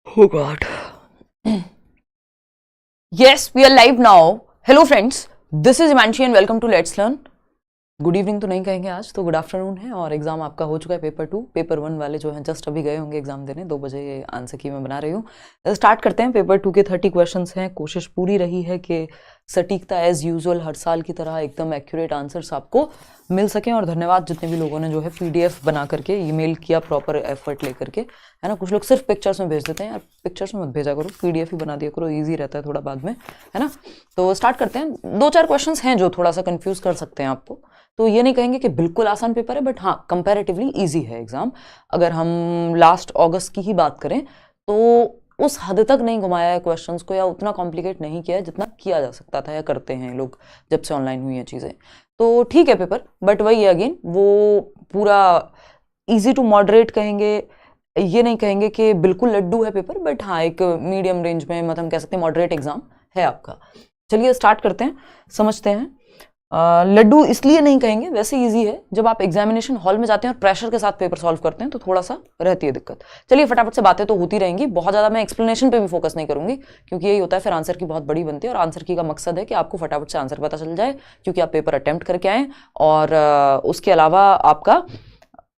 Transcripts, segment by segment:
Oh God. Yes, we are live now. Hello friends, this is Imanshi and welcome to Let's Learn. Good evening तो नहीं कहेंगे आज, तो good afternoon है। और एग्जाम आपका हो चुका है। पेपर 2, पेपर 1 वाले जो हैं जस्ट अभी गए होंगे एग्जाम देने। 2 बजे आंसर की मैं बना रही हूँ। स्टार्ट करते हैं। पेपर 2 के 30 क्वेश्चंस हैं। कोशिश पूरी रही है कि सटीकता एज यूजुअल हर साल की तरह एकदम एक्यूरेट आंसर्स आपको मिल सकें। और धन्यवाद जितने भी लोगों ने जो है PDF बना करके ईमेल किया, प्रॉपर एफर्ट लेकर के, है ना। कुछ लोग सिर्फ पिक्चर्स में भेज देते हैं, यार पिक्चर्स में मत भेजा करो, PDF ही बना दिया करो, ईजी रहता है थोड़ा बाद में, है ना। तो स्टार्ट करते हैं। 2-4 क्वेश्चन हैं जो थोड़ा सा कंफ्यूज कर सकते हैं आपको। तो ये नहीं कहेंगे कि बिल्कुल आसान पेपर है, बट हाँ कंपैरेटिवली इजी है एग्जाम। अगर हम लास्ट अगस्त की ही बात करें तो उस हद तक नहीं घुमाया है क्वेश्चंस को, या उतना कॉम्प्लिकेट नहीं किया है जितना किया जा सकता था या करते हैं लोग जब से ऑनलाइन हुई हैं चीज़ें। तो ठीक है पेपर, बट वही है अगेन, वो पूरा इजी टू मॉडरेट कहेंगे, ये नहीं कहेंगे कि बिल्कुल लड्डू है पेपर, बट हाँ एक मीडियम रेंज में, मतलब हम कह सकते हैं मॉडरेट एग्जाम है आपका। चलिए स्टार्ट करते हैं, समझते हैं। लड्डू इसलिए नहीं कहेंगे, वैसे इजी है। जब आप एग्जामिनेशन हॉल में जाते हैं और प्रेशर के साथ पेपर सॉल्व करते हैं तो थोड़ा सा रहती है दिक्कत। चलिए फटाफट से बातें तो होती रहेंगी, बहुत ज़्यादा मैं एक्सप्लेनेशन पे भी फोकस नहीं करूंगी, क्योंकि यही होता है फिर आंसर की बहुत बड़ी बनती है। और आंसर की का मकसद है कि आपको फटाफट से आंसर पता चल जाए, क्योंकि आप पेपर अटेम्प्ट करके आएँ। और उसके अलावा आपका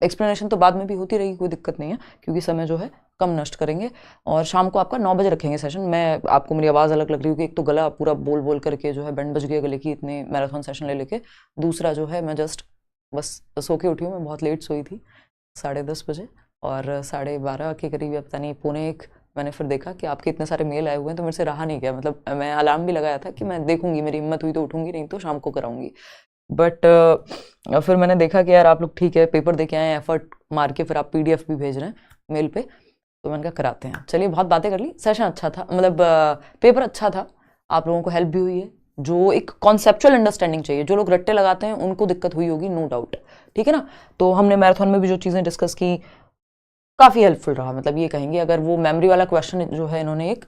एक्सप्लेनेशन तो बाद में भी होती रहेगी, कोई दिक्कत नहीं है, क्योंकि समय जो है कम नष्ट करेंगे। और शाम को आपका 9 बजे रखेंगे सेशन। मैं आपको, मेरी आवाज़ अलग लग रही है कि एक तो गला पूरा बोल बोल करके जो है बैंड बज गया गले की, इतने मैराथन सेशन ले लेके। दूसरा जो है मैं जस्ट बस सो के उठी हूँ, मैं बहुत लेट सोई थी, 10:30 बजे, और 12:30 के करीब, पता नहीं 1:45 मैंने फिर देखा कि आपके इतने सारे मेल आए हुए हैं, तो मेरे से रहा नहीं गया। मतलब मैं अलार्म भी लगाया था कि मैं देखूंगी, मेरी हिम्मत हुई तो उठूंगी, नहीं तो शाम को कराऊंगी। बट फिर मैंने देखा कि यार आप लोग ठीक है पेपर दे के आए, एफर्ट मार के फिर आप PDF भी भेज रहे हैं मेल पे, तो मैंने कहा कराते हैं। चलिए बहुत बातें कर ली, सेशन अच्छा था, मतलब पेपर अच्छा था, आप लोगों को हेल्प भी हुई है। जो एक कॉन्सेप्चुअल अंडरस्टैंडिंग चाहिए, जो लोग रट्टे लगाते हैं उनको दिक्कत हुई होगी, नो डाउट, ठीक है ना। तो हमने मैराथन में भी जो चीज़ें डिस्कस की काफ़ी हेल्पफुल रहा, मतलब ये कहेंगे। अगर वो मेमोरी वाला क्वेश्चन जो है इन्होंने एक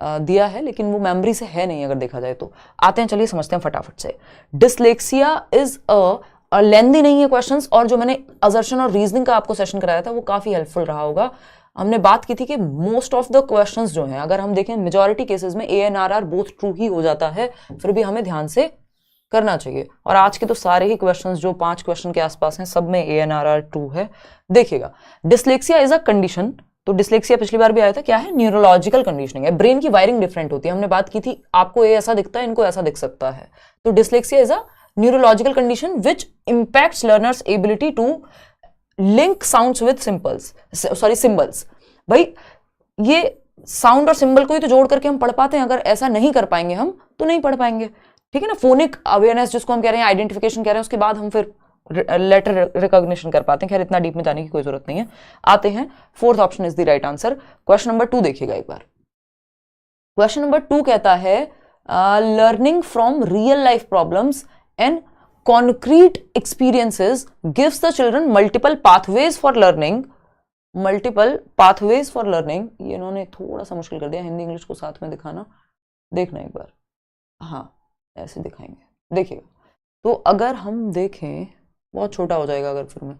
दिया है, लेकिन वो मेमोरी से है नहीं अगर देखा जाए तो। आते हैं, चलिए समझते हैं फटाफट से। डिसलेक्सिया इज अ लेंदी नहीं है क्वेश्चंस, और जो मैंने असर्शन और रीजनिंग का आपको सेशन कराया था वो काफ़ी हेल्पफुल रहा होगा। हमने बात की थी कि मोस्ट ऑफ द क्वेश्चंस जो हैं, अगर हम देखें मेजॉरिटी केसेस में ANRR बोथ ट्रू ही हो जाता है, फिर भी हमें ध्यान से करना चाहिए। और आज के तो सारे ही क्वेश्चंस जो 5 क्वेश्चन के आसपास हैं, सब में ANRR ट्रू है। देखिएगा, डिसलेक्सिया इज अ कंडीशन। तो डिसलेक्सिया पिछली बार भी आया था, क्या है? न्यूरोलॉजिकल कंडीशनिंग है, ब्रेन की वायरिंग डिफरेंट होती है। हमने बात की थी, आपको ये ऐसा दिखता है, इनको ऐसा दिख सकता है। तो dyslexia is a neurological condition which impacts learners ability to link sounds with symbols. भाई ये साउंड और सिंबल को ही तो जोड़ करके हम पढ़ पाते हैं, अगर ऐसा नहीं कर पाएंगे हम तो नहीं पढ़ पाएंगे, ठीक है ना। फोनिक अवेयरनेस जिसको हम कह रहे हैं, आइडेंटिफिकेशन कह रहे हैं, उसके बाद हम फिर लेटर रिकॉग्निशन कर पाते हैं। खैर इतना डीप में जाने की कोई जरूरत नहीं है। आते हैं, 4th option is the right answer. Question number 2 देखिएगा एक बार। क्वेश्चन नंबर 2 कहता है learning from real life problems and concrete experiences gives the children multiple pathways for learning. Multiple pathways for learning, ये इन्होंने थोड़ा सा मुश्किल कर दिया, हिंदी इंग्लिश को साथ में दिखाना, देखना एक बार। हाँ ऐसे दिखाएंगे, देखिएगा। तो अगर हम देखें, बहुत छोटा हो जाएगा अगर फिर मैं,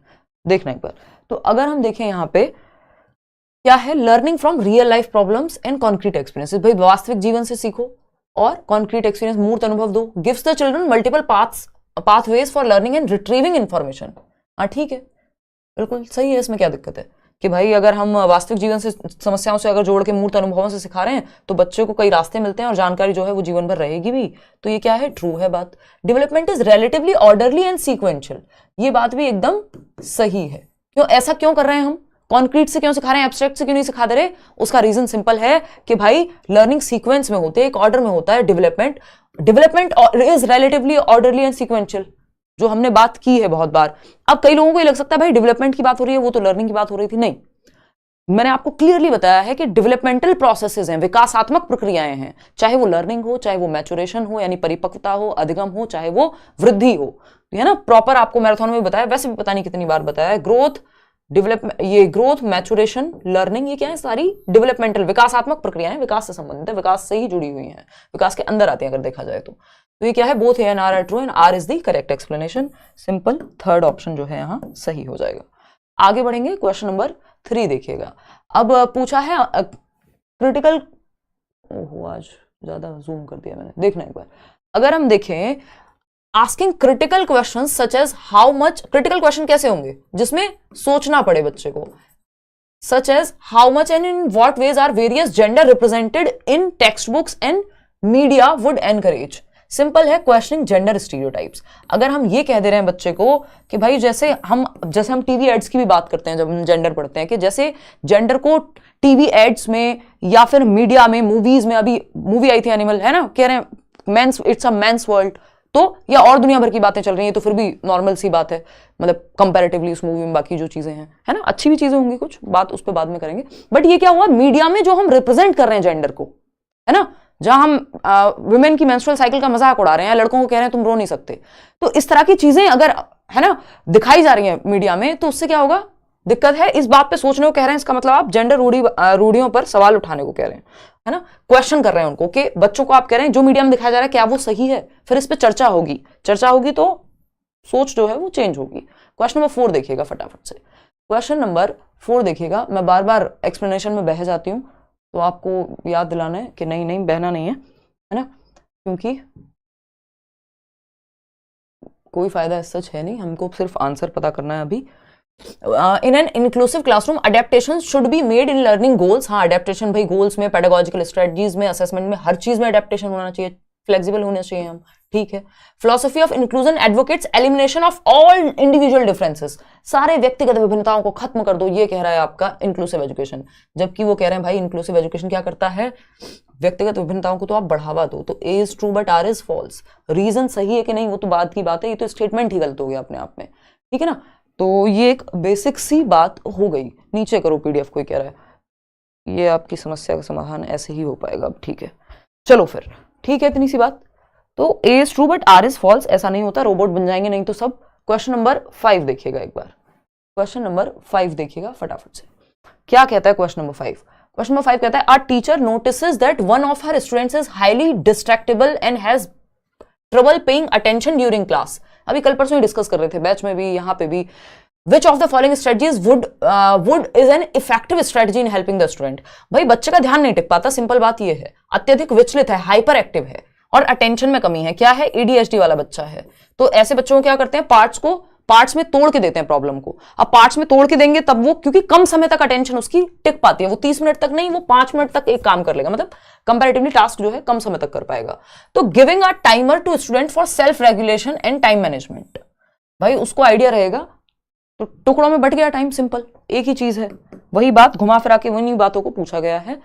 देखना एक बार। तो अगर हम देखें यहाँ पे क्या है, learning from real life problems and concrete experiences. भाई वास्तविक जीवन से सीखो और कॉन्क्रीट एक्सपीरियंस, मूर्त अनुभव दो। Gives the children multiple pathways for learning and retrieving information. हाँ ठीक है, बिल्कुल सही है। इसमें क्या दिक्कत है कि भाई अगर हम वास्तविक जीवन से समस्याओं से अगर जोड़ के मूर्त अनुभवों से सिखा रहे हैं तो बच्चे को कई रास्ते मिलते हैं और जानकारी जो है वो जीवन भर रहेगी भी। तो ये क्या है, ट्रू है बात। Development is relatively orderly and sequential, ये बात भी एकदम सही है। क्यों ऐसा क्यों कर रहे हैं हम, कॉन्क्रीट से क्यों सिखा रहे हैं, एब्स्ट्रैक्ट से क्यों नहीं सिखा दे रहे? उसका रीजन सिंपल है कि भाई लर्निंग सीक्वेंस में होते हैं, एक ऑर्डर में होता है development is relatively orderly and sequential, जो हमने बात की है बहुत बार। अब कई लोगों को ये लग सकता है भाई डेवलपमेंट की बात हो रही है, वो तो लर्निंग की बात हो रही थी। नहीं, मैंने आपको क्लियरली बताया है कि डेवलपमेंटल प्रोसेसेस हैं, विकासात्मक प्रक्रियाएं हैं, चाहे वो लर्निंग हो, चाहे वो मैचुरेशन हो यानी परिपक्वता हो, अधिगम हो, चाहे वो वृद्धि हो, है ना। प्रॉपर आपको मैराथन में बताया, वैसे भी पता नहीं कितनी बार बताया है। ग्रोथ, डेवलपमेंट, ये ग्रोथ, मैचुरेशन, लर्निंग, ये क्या है, सारी डेवलपमेंटल विकासात्मक प्रक्रियाएं, विकास से संबंधित है, विकास से ही जुड़ी हुई हैं, विकास के अंदर आती हैं अगर देखा जाए तो। ये क्या है, both A and R are true and R is the correct explanation. Simple, 3rd option जो है यहाँ सही हो जाएगा। आगे बढ़ेंगे, क्वेश्चन नंबर 3 देखिएगा। अब पूछा है क्रिटिकल, ओहो आज ज्यादा जूम कर दिया मैंने, देखना एक बार। अगर हम देखें asking critical question such as how much, critical question कैसे होंगे जिसमें सोचना पड़े बच्चे को, such as how much and in what ways are various gender represented in textbooks and media would encourage. Simple है, क्वेश्चनिंग जेंडर स्टीरियोटाइप्स। अगर हम ये कह दे रहे हैं बच्चे को कि भाई जैसे हम टीवी एड्स की भी बात करते हैं जब हम जेंडर पढ़ते हैं, कि जैसे जेंडर को टीवी एड्स में या फिर मीडिया में, मूवीज में, अभी मूवी आई थी एनिमल, है ना, कह रहे हैं men's, it's a men's world, तो या और दुनिया भर की बातें चल रही हैं, तो फिर भी नॉर्मल सी बात है, मतलब कंपैरेटिवली उस मूवी में बाकी जो चीजें हैं, है ना, अच्छी भी चीजें होंगी कुछ, बात उस पर बाद में करेंगे। बट ये क्या हुआ, मीडिया में जो हम रिप्रेजेंट कर रहे हैं जेंडर को, है ना, जहां हम वुमेन की मेंस्ट्रुअल साइकिल का मजाक उड़ा रहे हैं, लड़कों को कह रहे हैं तुम रो नहीं सकते, तो इस तरह की चीजें अगर, है ना, दिखाई जा रही हैं मीडिया में, तो उससे क्या होगा, दिक्कत है। इस बात पे सोचने को कह रहे हैं, इसका मतलब आप जेंडर रूढ़ियों पर सवाल उठाने को कह रहे हैं, है ना, क्वेश्चन कर रहे हैं उनको, कि बच्चों को आप कह रहे हैं जो मीडिया में दिखाया जा रहा है क्या वो सही है, फिर इस पर चर्चा होगी, चर्चा होगी तो सोच जो है वो चेंज होगी। क्वेश्चन नंबर 4 देखिएगा फटाफट से। क्वेश्चन नंबर 4 देखिएगा, मैं बार बार एक्सप्लेनेशन में बह जाती हूँ, तो आपको याद दिलाना है कि नहीं नहीं बहना नहीं है ना, क्योंकि कोई फायदा सच है नहीं, हमको सिर्फ आंसर पता करना है अभी। In an inclusive classroom adaptation should be made in learning goals. हाँ, अडेप्टेशन भाई गोल्स में, पेडागोजिकल स्ट्रेटजीज में, असेसमेंट में, हर चीज में अडेप्टेशन होना चाहिए, फ्लेक्सिबल होना चाहिए हम, ठीक है। Philosophy of inclusion advocates elimination of all individual differences, सारे व्यक्तिगत विभिन्नताओं को खत्म कर दो, ये कह रहा है आपका इंक्लूसिव एजुकेशन। जबकि वो कह रहे हैं भाई इंक्लूसिव एजुकेशन क्या करता है, व्यक्तिगत विभिन्नताओं को तो आप बढ़ावा दो। तो A is true but R is false, reason सही है कि नहीं वो तो बात की बात है, ये तो स्टेटमेंट ही गलत हो गया अपने आप में, ठीक है ना। तो ये एक बेसिक सी बात हो गई। नीचे करो पीडीएफ, कोई कह रहा है ये आपकी समस्या का समाधान ऐसे ही हो पाएगा, अब ठीक है, चलो फिर ठीक है, इतनी सी बात। तो A is true but R is false, ऐसा नहीं होता, रोबोट बन जाएंगे नहीं तो सब। क्वेश्चन नंबर 5 देखिएगा एक बार, क्वेश्चन नंबर 5 देखिएगा फटाफट से, क्या कहता है क्वेश्चन नंबर 5। क्वेश्चन नंबर 5 कहता है a teacher notices that one of her students is highly distractible and has trouble paying attention during class. अभी कल परसों ही डिस्कस कर रहे थे, बैच में भी, यहाँ पे भी। Which of the following strategies would is an effective strategy in helping the student? भाई बच्चे का ध्यान नहीं टिक पाता, सिंपल बात ये है, अत्यधिक विचलित है, हाइपर एक्टिव है और अटेंशन में कमी है, क्या है, एडीएचडी वाला बच्चा है। तो ऐसे बच्चों को क्या करते हैं, पार्ट्स में तोड़ के देते हैं प्रॉब्लम को। अब पार्ट्स में तोड़ के देंगे तब वो, क्योंकि कम समय तक अटेंशन उसकी टिक पाती है, वो 30 मिनट तक नहीं, वो 5 मिनट तक एक काम कर लेगा, मतलब कंपैरेटिवली टास्क जो है कम समय तक कर पाएगा। तो giving a timer to student for self regulation and time management, भाई उसको आइडिया रहेगा, तो टुकड़ों में बट गया टाइम, सिंपल एक ही चीज है। वही बात घुमा फिरा के उन्हीं बातों को पूछा गया है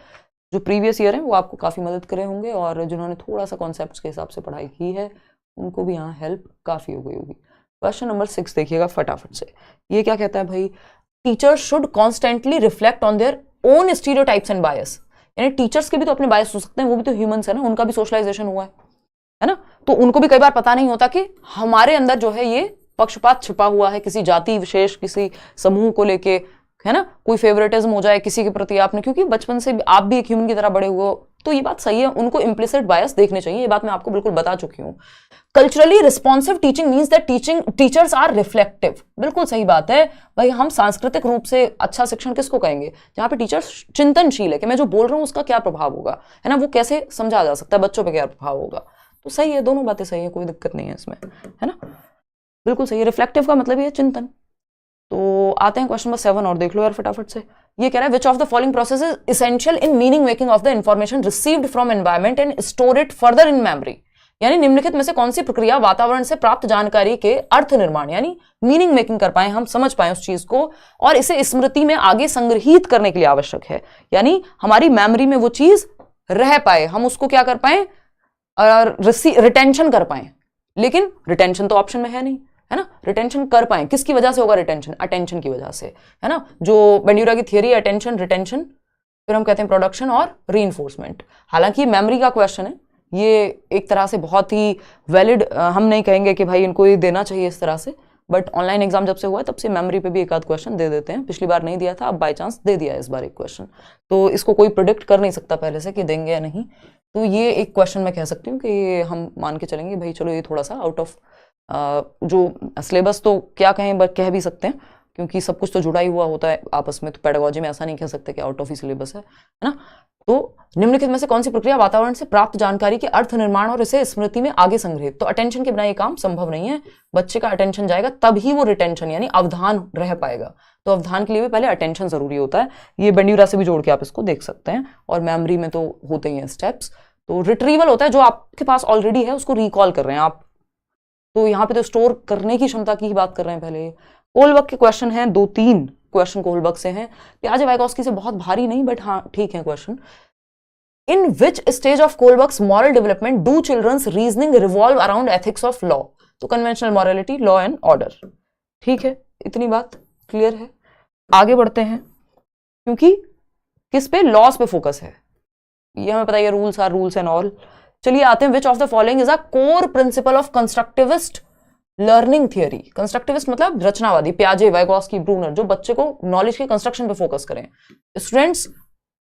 जो प्रीवियस ईयर है, वो आपको काफी मदद करे होंगे, और जिन्होंने थोड़ा सा कॉन्सेप्ट्स के हिसाब से पढ़ाई की है उनको भी यहाँ हेल्प काफी हो गई होगी। क्वेश्चन नंबर 6 देखिएगा फटाफट से, ये क्या कहता है भाई, teachers should constantly reflect on their own stereotypes and बायस। यानी टीचर्स के भी तो अपने बायस हो सकते हैं, वो भी तो ह्यूमंस है ना, उनका भी सोशलाइजेशन हुआ है ना, तो उनको भी कई बार पता नहीं होता कि हमारे अंदर जो है ये पक्षपात छिपा हुआ है, किसी जाति विशेष, किसी समूह को लेके, है ना, कोई फेवरेटिज्म हो जाए किसी के प्रति आपने, क्योंकि बचपन से आप भी एक ह्यूमन की तरह बड़े हुए हो, तो ये बात सही है, उनको इम्प्लिसिट बायस देखने चाहिए, ये बात मैं आपको बिल्कुल बता चुकी हूँ। Culturally responsive teaching means that teachers are reflective, बिल्कुल सही बात है भाई। हम सांस्कृतिक रूप से अच्छा शिक्षण किसको कहेंगे, जहां पे टीचर्स चिंतनशील है कि मैं जो बोल रहा हूँ उसका क्या प्रभाव होगा, है ना, वो कैसे समझा जा सकता है, बच्चों पे क्या प्रभाव होगा। तो सही है, दोनों बातें सही है, कोई दिक्कत नहीं है इसमें, है ना, बिल्कुल सही है। रिफ्लेक्टिव का मतलब ये चिंतन। तो आते हैं क्वेश्चन नंबर 7 और देख लो यार फटाफट से। ये कह रहा है which of the following process is essential in meaning making of the information received from environment and store it further in memory. यानी निम्नलिखित में से कौन सी प्रक्रिया वातावरण से प्राप्त जानकारी के अर्थ निर्माण यानी मीनिंग मेकिंग कर पाए, हम समझ पाए उस चीज को और इसे स्मृति में आगे संग्रहित करने के लिए आवश्यक है, यानी हमारी मेमोरी में वो चीज रह पाए, हम उसको क्या कर पाए, रिटेंशन कर पाए। लेकिन रिटेंशन तो ऑप्शन में है नहीं, है ना, रिटेंशन कर पाए, किसकी वजह से होगा रिटेंशन, अटेंशन की वजह से, है ना, जो बेंड्यूरा की थियरी है, अटेंशन, रिटेंशन, फिर हम कहते हैं प्रोडक्शन और रीइंफोर्समेंट। हालांकि मेमोरी का क्वेश्चन है, ये एक तरह से बहुत ही वैलिड, हम नहीं कहेंगे कि भाई इनको ये देना चाहिए इस तरह से, बट ऑनलाइन एग्जाम जब से हुआ है तब से मेमोरी पे भी एक आध क्वेश्चन दे देते हैं। पिछली बार नहीं दिया था, अब बाय चांस दे दिया इस बार एक क्वेश्चन, तो इसको कोई प्रिडिक्ट कर नहीं सकता पहले से कि देंगे या नहीं। तो ये एक क्वेश्चन मैं कह सकती हूँ कि हम मान के चलेंगे भाई चलो ये थोड़ा सा आउट ऑफ जो सिलेबस तो क्या कहें, बट कह भी सकते हैं क्योंकि सब कुछ तो जुड़ा ही हुआ होता है आपस में, तो पेडागोजी में ऐसा नहीं कह सकते कि आउट ऑफ ही सिलेबस है ना। तो निम्नलिखित में से कौन सी प्रक्रिया वातावरण से प्राप्त जानकारी के अर्थ निर्माण और इसे स्मृति में आगे संग्रहित, तो अटेंशन के बिना ये काम संभव नहीं है। बच्चे का अटेंशन जाएगा तब ही वो रिटेंशन यानी अवधान रह पाएगा, तो अवधान के लिए भी पहले अटेंशन जरूरी होता है। ये बेंड्यूरा से भी जोड़ के आप इसको देख सकते हैं, और मेमोरी में तो होते ही हैं स्टेप्स। तो रिट्रीवल होता है जो आपके पास ऑलरेडी है उसको रिकॉल कर रहे हैं आप, तो यहाँ पे तो स्टोर करने की क्षमता की ही बात कर रहे हैं पहले। कोलबर्ग के क्वेश्चन हैं, 2-3 क्वेश्चन कोलबर्ग से हैं, पियाजे-वाइगोत्स्की से बहुत भारी नहीं, बट हाँ ठीक है question. In which stage of Kohlberg's moral development do children's reasoning revolve around ethics of law, तो conventional morality, law and order. ठीक है, इतनी बात क्लियर है। आगे बढ़ते हैं, क्योंकि किस पे, लॉस पे फोकस है, ये हमें पता है, rules are rules and all. चलिए आते हैं, which of the following is a core principle of constructivist learning theory. Constructivist मतलब रचनावादी, पियाजे, वाइगोत्स्की, ब्रूनर, जो बच्चे को नॉलेज के कंस्ट्रक्शन पे फोकस करें। Students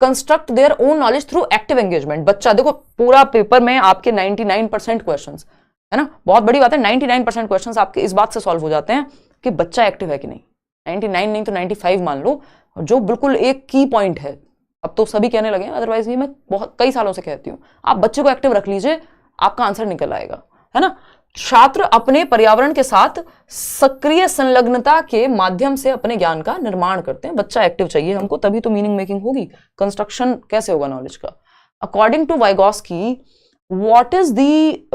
construct their own knowledge through active engagement. बच्चा देखो पूरा पेपर में आपके 99% क्वेश्चंस है ना, बहुत बड़ी बात है, 99% क्वेश्चंस आपके इस बात से सॉल्व हो जाते हैं कि बच्चा एक्टिव है कि नहीं। 99 नहीं तो 95 मान लो, जो बिल्कुल एक की पॉइंट है। अब तो सभी कहने लगे, अदरवाइज ये मैं बहुत कई सालों से कहती हूँ, आप बच्चे को एक्टिव रख लीजिए, आपका आंसर निकल आएगा, है ना। छात्र अपने पर्यावरण के साथ सक्रिय संलग्नता के माध्यम से अपने ज्ञान का निर्माण करते हैं। बच्चा एक्टिव चाहिए हमको, तभी तो मीनिंग मेकिंग होगी, कंस्ट्रक्शन कैसे होगा नॉलेज का। According to Vygotsky, what is the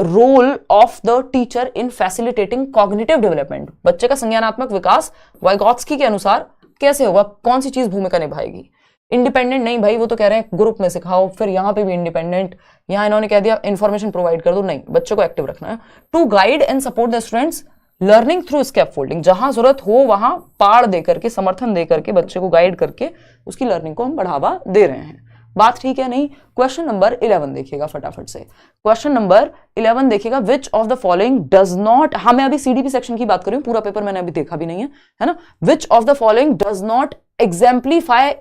role of the teacher in facilitating cognitive development. बच्चे का संज्ञानात्मक विकास वाइगोत्स्की के अनुसार कैसे होगा, कौन सी चीज भूमिका निभाएगी। इंडिपेंडेंट नहीं भाई, वो तो कह रहे हैं ग्रुप में सिखाओ, फिर यहाँ पे भी इंडिपेंडेंट, यहाँ इन्होंने कह दिया इन्फॉर्मेशन प्रोवाइड कर दो, नहीं, बच्चों को एक्टिव रखना है। To guide and support the students learning through scaffolding, जहां जरूरत हो वहां पाड़ दे करके, समर्थन दे करके, बच्चे को गाइड करके उसकी लर्निंग को हम बढ़ावा दे रहे हैं। बात ठीक है नहीं। क्वेश्चन नंबर 11 देखिएगा फटाफट से। क्वेश्चन नंबर 11 देखिएगा, विच of the following does not, हाँ मैं अभी सीडीपी सेक्शन की बात कर रही हूँ, पूरा पेपर मैंने अभी देखा भी नहीं है ना। Which of the following does not exemplify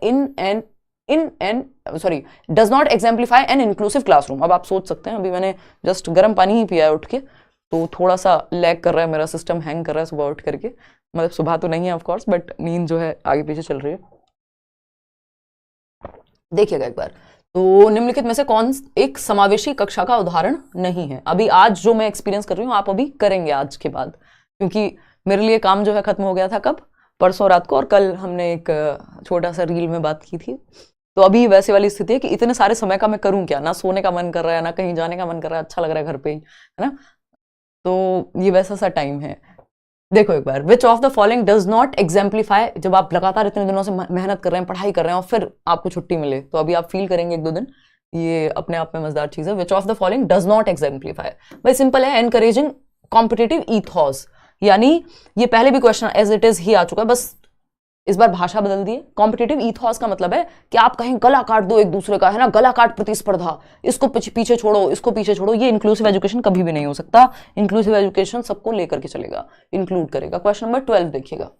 does not exemplify an inclusive classroom. अब आप सोच सकते हैं, अभी मैंने जस्ट गर्म पानी ही पिया है उठ के, तो थोड़ा सा लैग कर रहा है, मेरा सिस्टम हैंग कर रहा है सुबह उठ करके, मतलब सुबह तो नहीं है ऑफ कोर्स, बट नींद जो है आगे पीछे चल रही है। देखिएगा एक बार, तो निम्नलिखित में से कौन एक समावेशी कक्षा का उदाहरण नहीं है। अभी आज जो मैं एक्सपीरियंस कर रही हूँ आप अभी करेंगे आज के बाद, क्योंकि मेरे लिए काम जो है खत्म हो गया था कब, परसों रात को, और कल हमने एक छोटा सा रील में बात की थी। तो अभी वैसे वाली स्थिति है कि इतने सारे समय का मैं करूं क्या, ना सोने का मन कर रहा है, ना कहीं जाने का मन कर रहा है, अच्छा लग रहा है घर पे ही, है ना। तो ये वैसा सा टाइम है। देखो एक बार, which of the following does not exemplify, जब आप लगातार इतने दिनों से मेहनत कर रहे हैं, पढ़ाई कर रहे हैं, और फिर आपको छुट्टी मिले, तो अभी आप फील करेंगे 1-2 दिन, ये अपने आप में मजेदार चीज है। Which of the following does not exemplify, भाई सिंपल है, एनकरेजिंग कॉम्पिटिटिव ईथॉस, यानी ये पहले भी क्वेश्चन एज इट इज ही आ चुका है, बस इस बार भाषा बदल दी है। कॉम्पिटिटिव ईथॉस का मतलब है कि आप कहीं गला काट दो एक दूसरे का, है ना, गला काट प्रतिस्पर्धा, इसको पीछे छोड़ो, इसको पीछे छोड़ो, ये इंक्लूसिव एजुकेशन कभी भी नहीं हो सकता। इंक्लूसिव एजुकेशन सबको लेकर के चलेगा, इंक्लूड करेगा। क्वेश्चन नंबर 12 देखिएगा,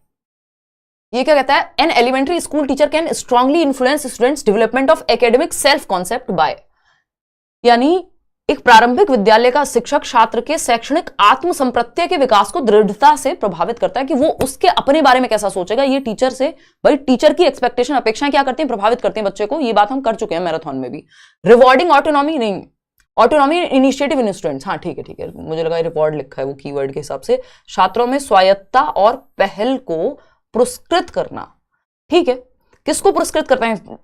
ये क्या कहता है, an elementary school teacher can strongly influence students development of academic self concept by, यानी एक प्रारंभिक विद्यालय का शिक्षक छात्र के शैक्षणिक आत्म संप्रत्यय के विकास को दृढ़ता से प्रभावित करता है कि वो उसके अपने बारे में कैसा सोचेगा। ये टीचर से, भाई टीचर की एक्सपेक्टेशन, अपेक्षाएं क्या करती हैं, प्रभावित करते हैं बच्चे को। ये बात हम कर चुके हैं मैराथन में भी। रिवॉर्डिंग ऑटोनॉमी नहीं, ऑटोनॉमी इनिशिएटिव इन स्टूडेंट्स, हाँ ठीक है, मुझे लगा रिवॉर्ड लिखा है वो कीवर्ड के हिसाब से। छात्रों में स्वायत्तता और पहल को पुरस्कृत करना, ठीक है, किसको पुरस्कृत करते हैं,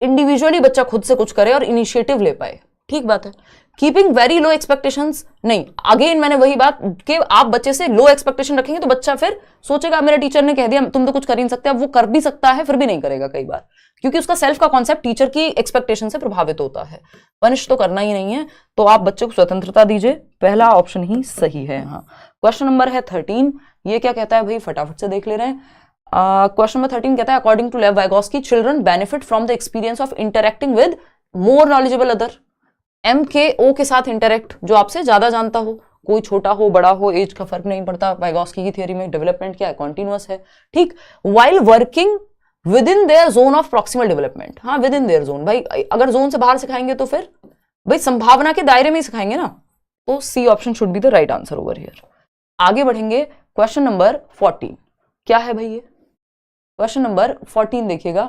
इंडिविजुअली बच्चा खुद से कुछ करे और इनिशिएटिव ले पाए, ठीक बात है। कीपिंग वेरी लो एक्सपेक्टेशंस नहीं, अगेन मैंने वही बात कि आप बच्चे से लो एक्सपेक्टेशन रखेंगे तो बच्चा फिर सोचेगा मेरे टीचर ने कह दिया तुम तो कुछ कर ही नहीं सकते। अब वो कर भी सकता है फिर भी नहीं करेगा कई बार, क्योंकि उसका सेल्फ का कॉन्सेप्ट टीचर की एक्सपेक्टेशन से प्रभावित होता है। पनिश तो करना ही नहीं है, तो आप बच्चे को स्वतंत्रता दीजिए, पहला ऑप्शन ही सही है यहाँ। क्वेश्चन नंबर है 13, ये क्या कहता है भाई, फटाफट से देख ले रहे हैं। क्वेश्चन नंबर 13 कहता है, according to Lev Vygotsky, children benefit from the experience of interacting with more knowledgeable other. M K O के साथ इंटरेक्ट, जो आपसे ज्यादा जानता हो, कोई छोटा हो बड़ा हो, एज का फर्क नहीं पड़ता। वाइगोत्स्की की थियरी में डेवलपमेंट क्या है, कॉन्टिन्यूअस है, ठीक। While working with in their zone of proximal development, हाँ विद इन देयर जोन, भाई अगर जोन से बाहर सिखाएंगे तो फिर भाई संभावना के दायरे में ही सिखाएंगे ना, तो C option should be the right answer over here. आगे बढ़ेंगे, क्वेश्चन नंबर 14 क्या है भाई, ये क्वेश्चन नंबर 14 देखिएगा,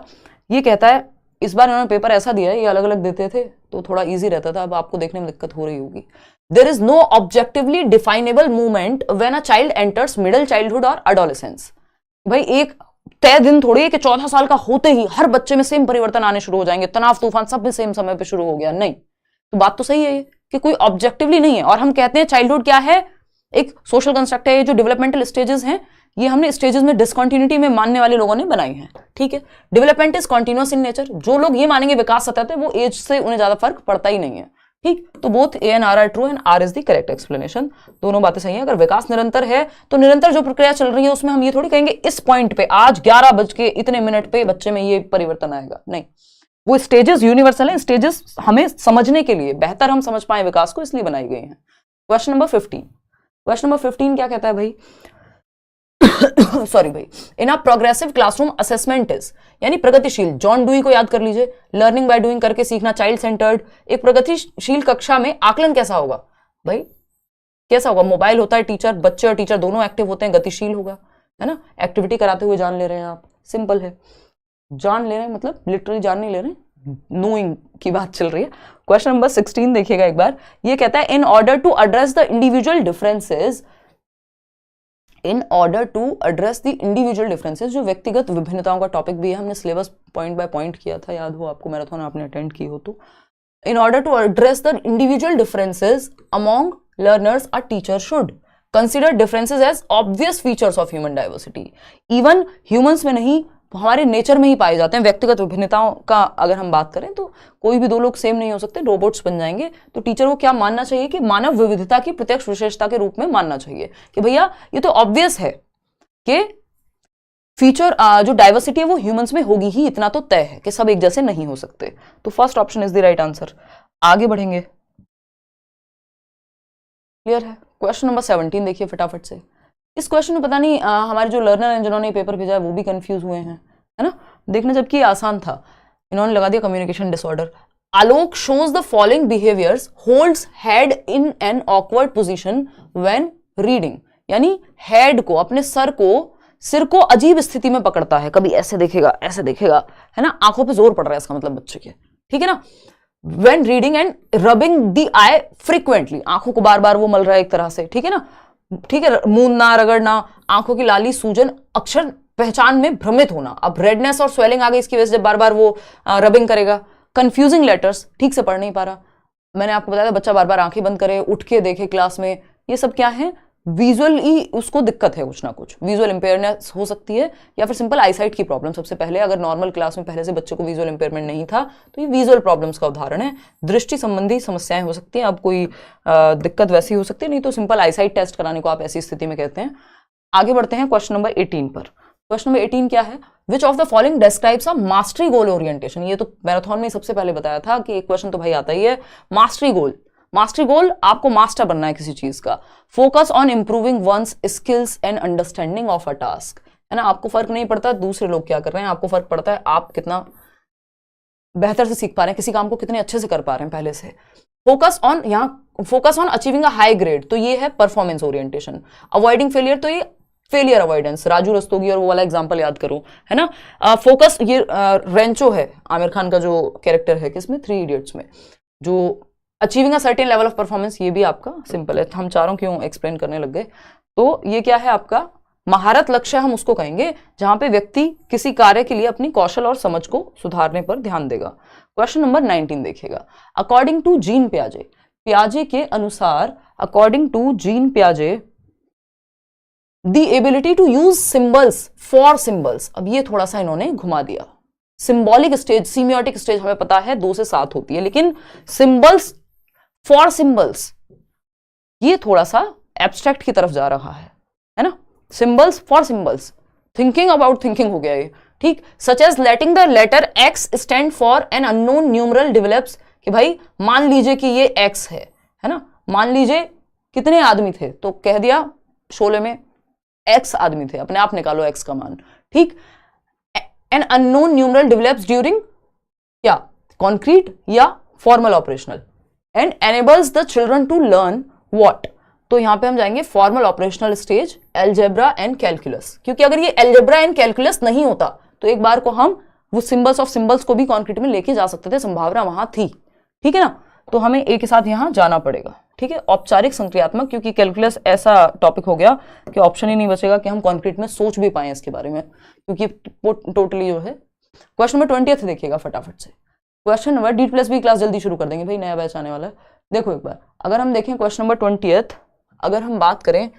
ये कहता है, इस बार इन्होंने पेपर ऐसा दिया है, ये अलग अलग देते थे तो थोड़ा इजी रहता था, अब आपको देखने में दिक्कत हो रही होगी। There is no objectively definable movement when a child enters middle childhood और एडोलेसेंस। भाई एक तय दिन थोड़ी है कि 14 साल का होते ही हर बच्चे में सेम परिवर्तन आने शुरू हो जाएंगे, तनाव तूफान सब में सेम समय पे शुरू हो गया, नहीं। तो बात तो सही है ये कि कोई ऑब्जेक्टिवली नहीं है। और हम कहते हैं चाइल्डहुड क्या है, एक सोशल कंस्ट्रक्ट है। ये जो डेवलपमेंटल स्टेजेस हैं, ये हमने स्टेजेस में डिसकंटिन्यूटी में मानने वाले लोगों ने बनाई है, ठीक है। Development is continuous in nature, जो लोग ये मानेंगे विकास सतत है, वो एज से उन्हें ज्यादा फर्क पड़ता ही नहीं है, ठीक। तो both A and R are true and R is the correct explanation, दोनों बातें सही है। अगर विकास निरंतर है तो निरंतर जो प्रक्रिया चल रही है उसमें हम ये थोड़ी कहेंगे इस पॉइंट पे आज 11:00 पे बच्चे में ये परिवर्तन आएगा, नहीं। वो स्टेजेस यूनिवर्सल है, स्टेजेस हमें समझने के लिए, बेहतर हम समझ पाए विकास को, इसलिए बनाई गई है। क्वेश्चन नंबर 15, क्वेश्चन नंबर 15 क्या कहता है भाई सॉरी भाई, in a progressive classroom assessment is, यानी प्रगतिशील, जॉन डुई को याद कर लीजिए, लर्निंग बाय डूइंग करके सीखना, चाइल्ड सेंटर्ड। एक प्रगतिशील कक्षा में आकलन कैसा होगा भाई, कैसा होगा? मोबाइल होता है टीचर, बच्चे और टीचर दोनों एक्टिव होते हैं, गतिशील होगा, है ना। एक्टिविटी कराते हुए जान ले रहे हैं आप, सिंपल है। जान ले रहे हैं मतलब लिटरली जान नहीं ले रहे, नोइंग की बात चल रही है। क्वेश्चन नंबर 16 देखिएगा एक बार, ये कहता है in order to address the individual differences, in order to address the individual differences, जो व्यक्तिगत विभिन्नताओं का टॉपिक भी है, हमने सिलेबस पॉइंट बाय पॉइंट किया था, याद हो आपको, मैराथन आपने अटेंड की हो तो। In order to address the individual differences among learners a teacher should consider differences as obvious features of human diversity. Even humans में नहीं, हमारे नेचर में ही पाए जाते हैं व्यक्तिगत विभिन्नताओं का। अगर हम बात करें तो कोई भी दो लोग सेम नहीं हो सकते, रोबोट्स बन जाएंगे। तो टीचर को क्या मानना चाहिए कि मानव विविधता की प्रत्यक्ष विशेषता के रूप में मानना चाहिए कि भैया ये तो ऑब्वियस है कि फीचर जो डाइवर्सिटी है वो ह्यूमंस में होगी ही, इतना तो तय है कि सब एक जैसे नहीं हो सकते। तो first option is the right answer. आगे बढ़ेंगे, क्लियर है। क्वेश्चन नंबर 17 देखिए फटाफट से। इस क्वेश्चन में पता नहीं हमारे जो लर्नर हैं जिन्होंने पेपर भेजा है वो भी कंफ्यूज हुए हैं, है ना। देखना, जबकि आसान था, इन्होंने लगा दिया communication disorder. Alok shows the following behaviours, holds head in an awkward position when reading, यानी हेड को, अपने सिर को अजीब स्थिति में पकड़ता है, कभी ऐसे देखेगा, ऐसे देखेगा, है ना। आंखों पे जोर पड़ रहा है इसका मतलब बच्चे के, ठीक है ना। When reading and rubbing the I frequently, आंखों को बार बार वो मल रहा है एक तरह से, ठीक है ना, ठीक है। मूंदना, रगड़ना, आंखों की लाली, सूजन, अक्षर पहचान में भ्रमित होना। अब रेडनेस और स्वेलिंग आ गई इसकी वजह से, जब बार बार वो रबिंग करेगा। कंफ्यूजिंग लेटर्स, ठीक से पढ़ नहीं पा रहा। मैंने आपको बताया था बच्चा बार बार आंखें बंद करे, उठ के देखे क्लास में, ये सब क्या है, विजुअली उसको दिक्कत है, कुछ ना कुछ विजुअल इंपेयरनेस हो सकती है, या फिर सिंपल आईसाइट की प्रॉब्लम। सबसे पहले अगर नॉर्मल क्लास में पहले से बच्चे को विजुअल इंपेयरमेंट नहीं था तो ये विजुअल प्रॉब्लम्स का उदाहरण है। दृष्टि संबंधी समस्याएं हो सकती हैं, अब कोई दिक्कत वैसी हो सकती है, नहीं तो सिंपल आईसाइट टेस्ट कराने को आप ऐसी स्थिति में कहते हैं। आगे बढ़ते हैं क्वेश्चन नंबर 18 पर। क्वेश्चन नंबर 18 क्या है, which of the following describes a mastery goal orientation. ये तो मैराथन में सबसे पहले बताया था कि एक क्वेश्चन तो भाई आता ही है, मास्टरी गोल। मास्टरी गोल, आपको मास्टर बनना है किसी चीज का। Focus on improving one's skills and understanding of a task, है ना। आपको फर्क नहीं पड़ता दूसरे लोग क्या कर रहे हैं, आपको फर्क पड़ता है आप कितना बेहतर से सीख पा रहे हैं, किसी काम को कितने अच्छे से कर पा रहे हैं पहले से। फोकस ऑन, यहाँ focus on achieving a high grade, तो ये है परफॉर्मेंस ओरिएंटेशन। अवॉइडिंग फेलियर, तो ये फेलियर अवॉइडेंस, राजू रस्तोगी और वो वाला एग्जांपल याद करो, है ना। फोकस, ये रेंचो है, आमिर खान का जो कैरेक्टर है किसमें, 3 इडियट्स में, जो achieving a certain level of performance, ये भी आपका सिंपल है। हम चारों क्यों एक्सप्लेन करने लग गए। तो ये क्या है आपका महारत लक्ष्य, हम उसको कहेंगे जहां पे व्यक्ति किसी कार्य के लिए अपनी कौशल और समझ को सुधारने पर ध्यान देगा। क्वेश्चन नंबर 19 देखिएगा, अकॉर्डिंग टू जीन पियाजे, पियाजे के अनुसार, अकॉर्डिंग टू जीन पियाजे, the ability to use symbols for symbols. अब ये थोड़ा सा इन्होंने घुमा दिया। सिंबॉलिक स्टेज, सीमियोटिक स्टेज हमें पता है 2 से 7 होती है, लेकिन सिंबल्स फॉर सिंबल्स ये थोड़ा सा एब्स्ट्रैक्ट की तरफ जा रहा है ना। Symbols for symbols, thinking about thinking हो गया ये, ठीक। Such as letting the letter X stand for an unknown numeral develops, कि भाई मान लीजिए कि ये एक्स है ना। मान लीजिए कितने आदमी थे, तो कह दिया शोले में एक्स आदमी थे, अपने आप निकालो एक्स का मान, ठीक। An unknown numeral develops during क्या, कॉन्क्रीट या formal operational, and enables the children to learn what. तो यहां पे हम जाएंगे formal operational stage, algebra and calculus, क्योंकि अगर ये एलजेब्रा एंड कैलकुलस नहीं होता तो एक बार को हम वो सिंबल्स ऑफ सिंबल्स को भी कॉन्क्रीट में लेके जा सकते थे, संभावना वहां थी, ठीक है ना। तो हमें ए के साथ यहां जाना पड़ेगा, ठीक है। औपचारिक संक्रियात्मक, क्योंकि कैलकुलस ऐसा टॉपिक हो गया कि ऑप्शन ही नहीं बचेगा कि हम कॉन्क्रीट में सोच भी पाए इसके बारे में, क्योंकि टोटली जो है। क्वेश्चन नंबर 20 देखिएगा फटाफट से। क्वेश्चन नंबर D+B क्लास जल्दी शुरू कर देंगे भाई, नया बैच आने वाला है। देखो एक बार अगर हम देखें क्वेश्चन नंबर 20, अगर हम बात करें,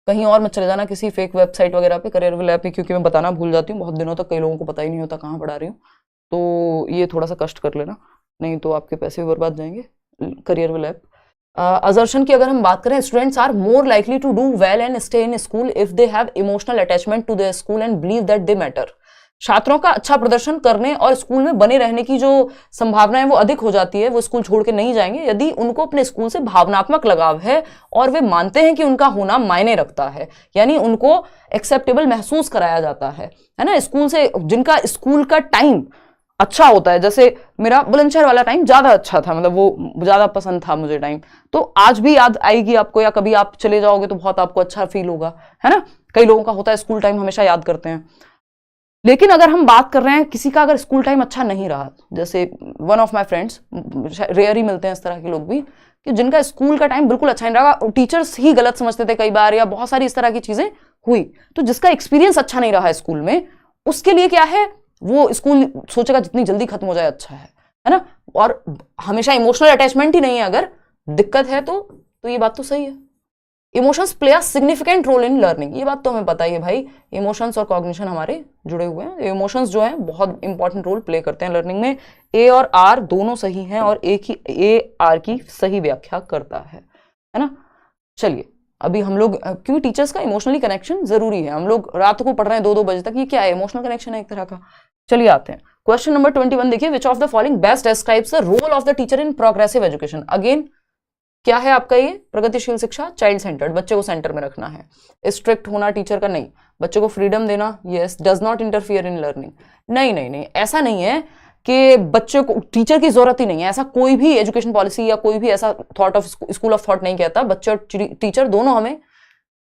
कहीं और मत चले जाना किसी फेक वेबसाइट वगैरह पे, करियरविल ऐप पे, क्योंकि मैं बताना भूल जाती हूँ बहुत दिनों तक, कई लोगों को पता ही नहीं होता कहाँ पढ़ा रही हूँ, तो ये थोड़ा सा कष्ट कर लेना, नहीं तो आपके पैसे भी बर्बाद जाएंगे। करियरविल ऐप असर्शन की अगर हम बात करें, students are more likely to do well and stay in school if they have emotional attachment to their school and believe that they matter. छात्रों का अच्छा प्रदर्शन करने और स्कूल में बने रहने की जो संभावना है वो अधिक हो जाती है, वो स्कूल छोड़ के नहीं जाएंगे यदि उनको अपने स्कूल से भावनात्मक लगाव है और वे मानते हैं कि उनका होना मायने रखता है, यानी उनको एक्सेप्टेबल महसूस कराया जाता है ना स्कूल से, जिनका स्कूल का टाइम अच्छा होता है। जैसे मेरा बुलंदशहर वाला टाइम ज्यादा अच्छा था, मतलब वो ज्यादा पसंद था मुझे टाइम, तो आज भी याद आएगी आपको, या कभी आप चले जाओगे तो बहुत आपको अच्छा फील होगा, है ना। कई लोगों का होता है स्कूल टाइम हमेशा याद करते हैं। लेकिन अगर हम बात कर रहे हैं किसी का अगर स्कूल टाइम अच्छा नहीं रहा, जैसे one of my friends, rare ही मिलते हैं इस तरह के लोग भी, कि जिनका स्कूल का टाइम बिल्कुल अच्छा नहीं रहा, टीचर्स ही गलत समझते थे कई बार, या बहुत सारी इस तरह की चीजें हुई, तो जिसका एक्सपीरियंस अच्छा नहीं रहा स्कूल में, उसके लिए क्या है, वो स्कूल सोचेगा जितनी जल्दी खत्म हो जाए अच्छा है ना। और हमेशा इमोशनल अटैचमेंट ही नहीं है, अगर दिक्कत है तो ये बात तो सही है। Emotions play a significant role in learning, ये बात तो हमें पता ही है भाई, इमोशंस और कॉग्निशन हमारे जुड़े हुए हैं। इमोशंस जो है बहुत इंपॉर्टेंट रोल प्ले करते हैं लर्निंग में। ए और आर दोनों सही हैं, और ए आर की सही व्याख्या करता है ना। चलिए अभी हम लोग, क्योंकि टीचर्स का इमोशनली कनेक्शन जरूरी है, हम लोग रात को पढ़ रहे हैं 2-2 बजे तक, ये क्या है, इमोशनल कनेक्शन है एक तरह का। चलिए आते हैं क्वेश्चन नंबर 21 देखिए, which of the following best describes the role of the teacher in progressive education. Again क्या है आपका ये, प्रगतिशील शिक्षा, चाइल्ड सेंटर्ड, बच्चे को सेंटर में रखना है। स्ट्रिक्ट होना टीचर का नहीं, बच्चे को फ्रीडम देना, yes. Does not interfere in learning, नहीं नहीं नहीं, ऐसा नहीं है कि बच्चे को टीचर की जरूरत ही नहीं है, ऐसा कोई भी एजुकेशन पॉलिसी या कोई भी ऐसा thought of school of thought नहीं कहता। बच्चे और टीचर दोनों हमें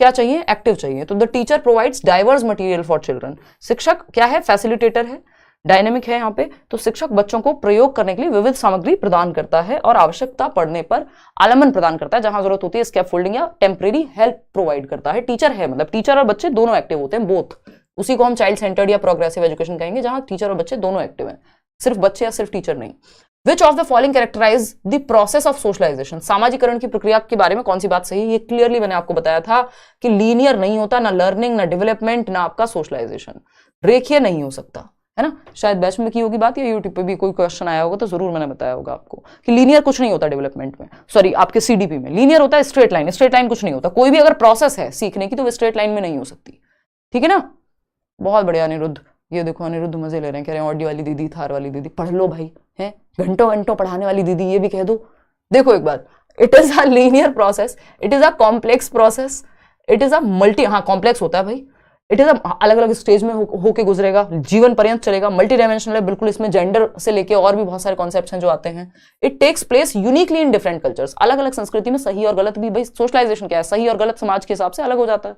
क्या चाहिए, एक्टिव चाहिए। तो the teacher provides diverse material for children, शिक्षक क्या है, फैसिलिटेटर है, डायनेमिक है यहाँ पे। तो शिक्षक बच्चों को प्रयोग करने के लिए विविध सामग्री प्रदान करता है और आवश्यकता पड़ने पर आलम्बन प्रदान करता है, जहां जरूरत होती है स्कैफोल्डिंग या टेम्परेरी हेल्प प्रोवाइड करता है। टीचर है मतलब टीचर और बच्चे दोनों एक्टिव होते हैं, बोथ। उसी को हम चाइल्ड सेंटर्ड या प्रोग्रेसिव एजुकेशन कहेंगे, जहां टीचर और बच्चे दोनों एक्टिव हैं, सिर्फ बच्चे या सिर्फ टीचर नहीं। Which of the following characterize the process of socialization, सामाजिकरण की प्रक्रिया के बारे में कौन सी बात सही है। ये क्लियरली मैंने आपको बताया था कि लीनियर नहीं होता, ना लर्निंग, ना डेवलपमेंट, ना आपका सोशलाइजेशन, रेखीय नहीं हो सकता, है ना। शायद बैच में की होगी बात, या यूट्यूब पे भी कोई क्वेश्चन आया होगा तो जरूर मैंने बताया होगा आपको कि लीनियर कुछ नहीं होता डेवलपमेंट में, सॉरी आपके सीडीपी में लीनियर होता है स्ट्रेट लाइन, स्ट्रेट लाइन कुछ नहीं होता। कोई भी अगर प्रोसेस है सीखने की तो वो स्ट्रेट लाइन में नहीं हो सकती, ठीक है ना। बहुत बढ़िया अनिरुद्ध, ये देखो अनिरुद्ध मजे ले रहे हैं, कह रहे हैं ऑडियो वाली दीदी, थार वाली दीदी, पढ़ लो भाई, है घंटों घंटों पढ़ाने वाली दीदी, ये भी कह दो। देखो एक बार, it is a linear process, it is a complex process, it is a multi, हाँ कॉम्प्लेक्स होता है भाई, इट इज अलग अलग स्टेज में होके गुजरेगा, जीवन पर्यंत चलेगा, मल्टी डायमेंशनल है बिल्कुल, इसमें जेंडर से लेके और भी बहुत सारे कॉन्सेप्ट्स हैं जो आते हैं। It takes place uniquely in different cultures, अलग अलग संस्कृति में सही और गलत भी, भाई सोशलाइजेशन क्या है, सही और गलत समाज के हिसाब से अलग हो जाता है।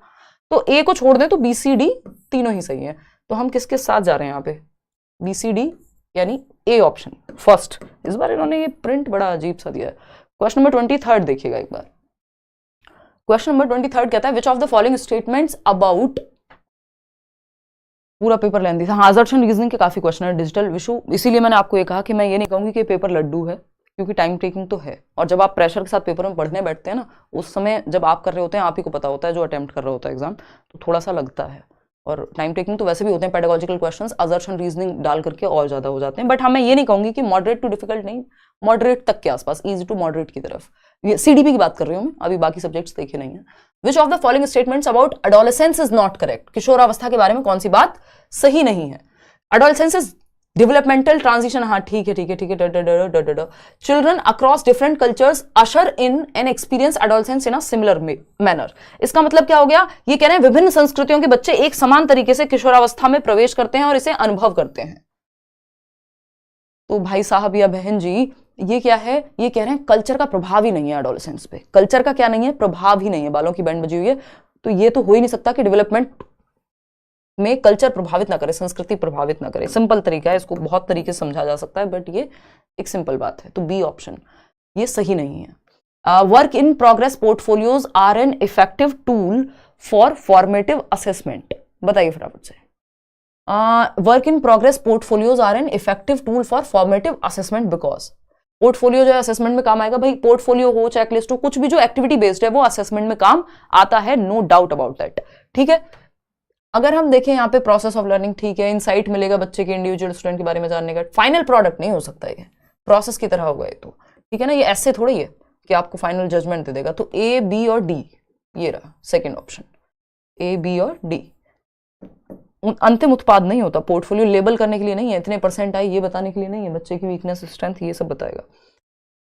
तो ए को छोड़ दें तो बी सी डी तीनों ही सही है। तो हम किसके साथ जा रहे हैं यहाँ पे, बी सी डी यानी ए ऑप्शन फर्स्ट। इस बार इन्होंने ये प्रिंट बड़ा अजीब सा दिया है। क्वेश्चन नंबर 23 देखिएगा एक बार। क्वेश्चन नंबर 23 कहता है which of the following statements about, पूरा पेपर लेंदी था, हाँ असर्शन रीजनिंग के काफी क्वेश्चन है, डिजिटल विशु, इसीलिए मैंने आपको ये कहा कि मैं ये नहीं कहूंगी कि पेपर लड्डू है, क्योंकि टाइम टेकिंग तो है। और जब आप प्रेशर के साथ पेपर में पढ़ने बैठते हैं ना, उस समय जब आप कर रहे होते हैं, आप ही को पता होता है जो अटेम्प्ट कर रहा होता है एग्जाम, तो थोड़ा सा लगता है। और टाइम टेकिंग तो वैसे भी होते हैं, पेडागोजिकल क्वेश्चंस असर्शन रीजनिंग डाल करके और ज्यादा हो जाते हैं। बट हाँ मैं ये नहीं कहूंगी कि मॉडरेट टू डिफिकल्ट नहीं, मॉडरेट तक के आसपास, इजी टू मॉडरेट की तरफ। ये सीडीपी की बात कर रही हूँ मैं, अभी बाकी सब्जेक्ट्स देखे नहीं है। Which of the following statements about adolescence is not correct, किशोरावस्था के बारे में कौन सी बात सही नहीं है। एडोलेसेंस इज डेवलपमेंटल ट्रांजिशन, हाँ ठीक है ठीक है ठीक है। Children across different cultures usher in an experience adolescence in a similar manner. इसका मतलब क्या हो गया, ये कह रहे हैं विभिन्न संस्कृतियों के बच्चे एक समान तरीके से किशोरावस्था में प्रवेश करते हैं और इसे अनुभव करते हैं। तो भाई साहब या बहन जी, ये क्या है, ये कह रहे हैं कल्चर का प्रभाव ही नहीं है एडोलेसेंस पे, कल्चर का क्या नहीं है, प्रभाव ही नहीं है, बालों की बैंड बजी हुई है। तो ये तो हो ही नहीं सकता कि डेवलपमेंट में कल्चर प्रभावित ना करे, संस्कृति प्रभावित ना करे। सिंपल तरीका है, इसको बहुत तरीके से समझा जा सकता है, बट ये एक सिंपल बात है। तो बी ऑप्शन ये सही नहीं है। Work in progress portfolios are an effective tool for formative assessment. बताइए फटाफट से। Work in progress portfolios are an effective tool for formative assessment because portfolio जो है असेसमेंट में काम आएगा। भाई पोर्टफोलियो हो, चेकलिस्ट हो, कुछ भी जो एक्टिविटी बेस्ड है वो असेसमेंट में काम आता है, नो डाउट अबाउट दैट। ठीक है, अगर हम देखें यहाँ पे प्रोसेस ऑफ लर्निंग, ठीक है, इनसाइट मिलेगा बच्चे के इंडिविजुअल स्टूडेंट के बारे में जानने का। फाइनल प्रोडक्ट नहीं हो सकता ये, प्रोसेस की तरह होगा ये तो, ठीक है ना। ये ऐसे थोड़ी है कि आपको फाइनल जजमेंट दे देगा। तो ए, बी और डी ये रहा सेकेंड ऑप्शन, ए, बी और डी। अंतिम उत्पाद नहीं होता पोर्टफोलियो, लेबल करने के लिए नहीं है, इतने परसेंट आए ये बताने के लिए नहीं है, बच्चे की वीकनेस स्ट्रेंथ ये सब बताएगा।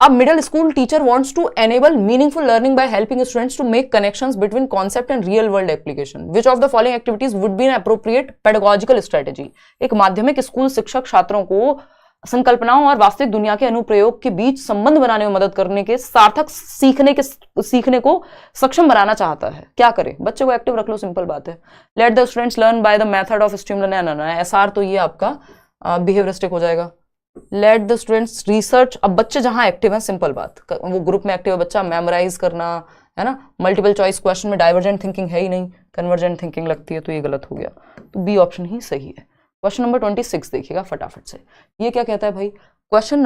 अब middle school teacher wants to enable meaningful learning by helping students to make connections between concept and real world application. Which of the following activities would be an appropriate pedagogical strategy. एक माध्यमिक school शिक्षक छात्रों को संकल्पनाओं और वास्तविक दुनिया के अनुप्रयोग के बीच संबंध बनाने में मदद करने के सार्थक सीखने को सक्षम बनाना चाहता है। क्या करे, बच्चे को एक्टिव रख लो, सिंपल बात है। Let the students learn by the method of stimulation. SR तो ये आपका बिहेवियरिस्टिक हो जाएगा। Let the students research. अब बच्चे जहां एक्टिव हैं, सिंपल बात, वो ग्रुप में एक्टिव है बच्चा, मेमोराइज करना है ना। मल्टीपल चॉइस क्वेश्चन में डाइवर्जेंट थिंकिंग है ही नहीं, कन्वर्जेंट थिंकिंग लगती है, तो ये गलत हो गया। तो बी ऑप्शन ही सही है। क्वेश्चन नंबर 26 देखिएगा फटाफट से। ये क्या कहता है भाई, क्वेश्चन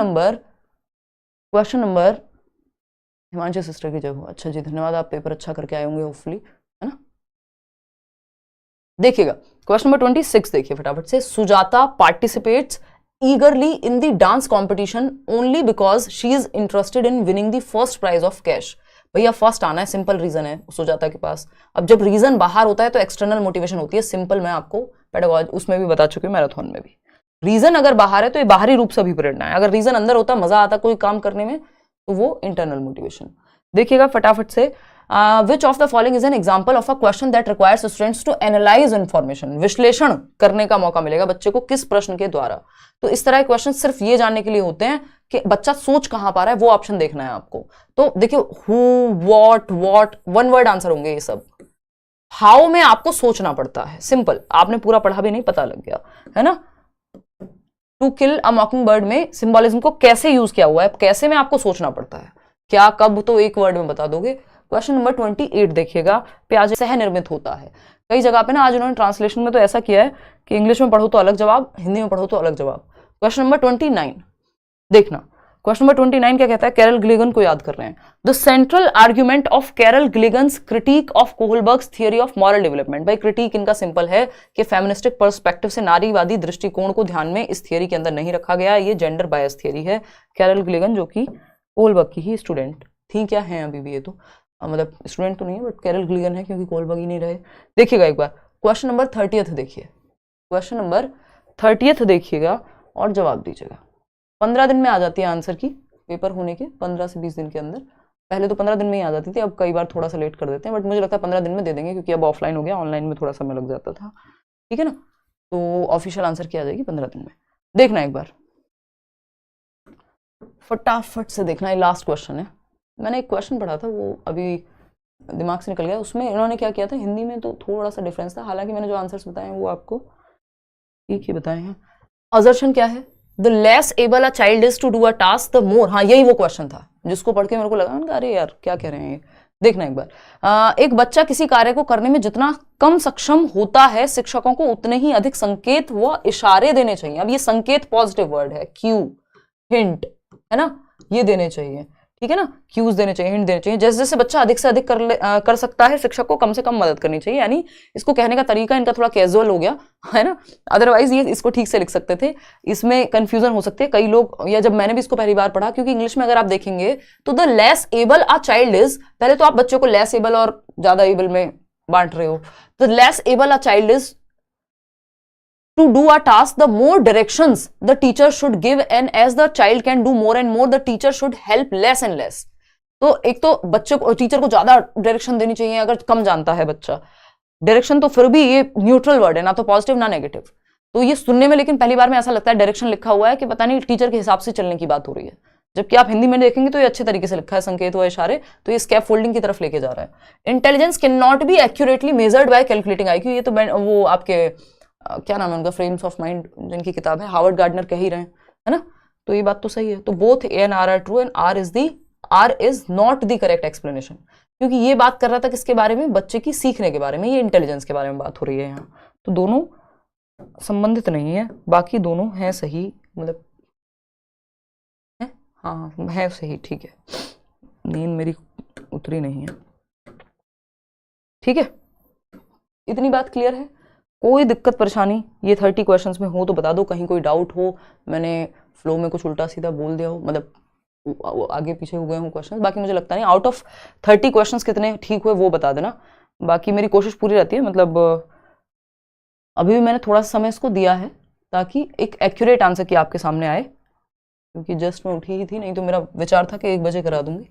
नंबर हिमांशु सिस्टर की जय हो। अच्छा जी, धन्यवाद, आप पेपर अच्छा करके आए होंगे होपफुली, है ना। देखिएगा क्वेश्चन नंबर 26 देखिए फटाफट से। Sujata participates eagerly in the dance competition only because she is interested in winning the first prize of cash। भैया फर्स्ट आना है, सिंपल रीजन है सुजाता के पास। अब जब रीजन बाहर होता है तो एक्सटर्नल मोटिवेशन होती है, सिंपल, मैं आपको पेडागोजी उसमें भी बता चुकी हूँ, मैराथन में भी। रीजन अगर बाहर है तो ये बाहरी रूप से अभिप्रेरणा है, अगर रीजन अंदर होता, मजा आता कोई काम करने में, तो वो इंटरनल मोटिवेशन। देखिएगा फटाफट से। Which of the following is an example of a question that requires students to analyze information। विश्लेषण करने का मौका मिलेगा बच्चे को किस प्रश्न के द्वारा। तो इस तरह के क्वेश्चन सिर्फ ये जानने के लिए होते हैं कि बच्चा सोच कहां पा रहा है, वो ऑप्शन देखना है आपको। तो देखिए who, what, one word answer होंगे ये सब। हाउ में आपको सोचना पड़ता है, सिंपल, आपने पूरा पढ़ा भी नहीं, पता लग गया, है ना। To kill a mockingbird में सिंबॉलिज्म को कैसे यूज किया हुआ है, कैसे में आपको सोचना पड़ता है, क्या, कब, तो एक वर्ड में बता दोगे। क्वेश्चन नंबर 28 देखिएगा। प्याज सह निर्मित होता है। कई जगह पे ना आज उन्होंने ट्रांसलेशन में तो ऐसा किया है कि इंग्लिश में पढ़ो तो अलग जवाब, हिंदी में पढ़ो तो अलग जवाब। क्वेश्चन नंबर 29 देखना। क्वेश्चन नंबर 29 क्या कहता है, कैरल ग्लिगन को याद कर रहे हैं। The central argument of Carol Gilligan's critique of Kohlberg's theory of moral development. भाई क्रिटिक इनका सिंपल है कि फेमिनिस्टिक पर्सपेक्टिव से नारीवादी दृष्टिकोण को ध्यान में इस थियरी के अंदर नहीं रखा गया। ये जेंडर बायस थियरी है। कैरल ग्लिगन जो कि कोहलबर्ग की ही स्टूडेंट थी, क्या है अभी भी, ये तो मतलब स्टूडेंट तो नहीं है बट कैरल ग्लिगन है क्योंकि कोहलबर्ग ही नहीं रहे। देखिएगा एक बार क्वेश्चन नंबर 30 देखिए। क्वेश्चन नंबर 30 देखिएगा और जवाब दीजिएगा। 15 दिन में आ जाती है आंसर की, पेपर होने के 15 से 20 दिन के अंदर। पहले तो 15 दिन में ही आ जाती थी, अब कई बार थोड़ा सा लेट कर देते हैं, बट मुझे लगता है 15 दिन में दे देंगे क्योंकि अब ऑफलाइन हो गया, ऑनलाइन में थोड़ा समय लग जाता था, ठीक है ना। तो ऑफिशियल आंसर की आ जाएगी 15 दिन में। देखना एक बार फटाफट से देखना, ये लास्ट क्वेश्चन है। मैंने एक क्वेश्चन पढ़ा था, वो अभी दिमाग से निकल गया। उसमें इन्होंने क्या किया था, हिंदी में तो थोड़ा सा डिफरेंस था, हालांकि मैंने जो आंसर्स बताए हैं वो आपको ठीक ही बताए हैं। असर्शन क्या है, the less able a child is to do a task the more. हाँ, यही वो क्वेश्चन था जिसको पढ़ के मेरे को लगा अरे यार क्या कह रहे हैं ये। देखना एक बार। एक बच्चा किसी कार्य को करने में जितना कम सक्षम होता है, शिक्षकों को उतने ही अधिक संकेत व इशारे देने चाहिए। अब ये संकेत पॉजिटिव वर्ड है, क्यू, हिंट, है ना, ये देने चाहिए, ठीक है ना, क्यूज देने चाहिए, हिंट देने चाहिए। जैसे जैसे बच्चा अधिक से अधिक कर सकता है, शिक्षक को कम से कम मदद करनी चाहिए। यानी इसको कहने का तरीका इनका थोड़ा कैजुअल हो गया, है ना, अदरवाइज ये इसको ठीक से लिख सकते थे। इसमें कंफ्यूजन हो सकती है कई लोग, या जब मैंने भी इसको पहली बार पढ़ा, क्योंकि इंग्लिश में अगर आप देखेंगे तो the less able a child is, पहले तो आप बच्चों को लेस एबल और ज्यादा एबल में बांट रहे हो। The less able a child is to do a task, the more directions the teacher should give, and as the child can do more and more, the teacher should help less and less। तो एक तो बच्चे को, teacher को ज्यादा direction देनी चाहिए अगर कम जानता है बच्चा। डायरेक्शन तो फिर भी ये न्यूट्रल वर्ड है, ना तो पॉजिटिव ना नेगेटिव। तो ये सुनने में लेकिन पहली बार में ऐसा लगता है डायरेक्शन लिखा हुआ है कि पता नहीं टीचर के हिसाब से चलने की बात हो रही है। जबकि आप हिंदी में देखेंगे तो ये अच्छे तरीके से लिखा है, संकेत व इशारे, तो ये स्कैप फोल्डिंग की तरफ लेके जा रहा है। Intelligence can not be accurately measured by calculating IQ, ये तो वो आपके क्या नाम है उनका, फ्रेम्स ऑफ माइंड जिनकी किताब है, हार्वर्ड गार्डनर कह ही रहे हैं, है ना। तो ये बात तो सही है। तो both A and R are true and R is not the correct explanation, क्योंकि ये बात कर रहा था किसके बारे में, बच्चे की सीखने के बारे में, ये इंटेलिजेंस के बारे में बात हो रही है यहाँ। तो दोनों संबंधित नहीं है, बाकी दोनों हैं सही, मतलब है, हाँ है सही, ठीक है। नींद मेरी उतरी नहीं है, ठीक है। इतनी बात क्लियर है। कोई दिक्कत परेशानी ये 30 क्वेश्चंस में हो तो बता दो, कहीं कोई डाउट हो, मैंने फ्लो में कुछ उल्टा सीधा बोल दिया हो, मतलब आगे पीछे हो गए हों क्वेश्चंस। बाकी मुझे लगता नहीं, आउट ऑफ 30 क्वेश्चंस कितने ठीक हुए वो बता देना। बाकी मेरी कोशिश पूरी रहती है, मतलब अभी भी मैंने थोड़ा सा समय इसको दिया है ताकि एक एक्यूरेट आंसर की आपके सामने आए, क्योंकि जस्ट मैं उठी ही थी, नहीं तो मेरा विचार था कि 1 बजे करा दूंगी।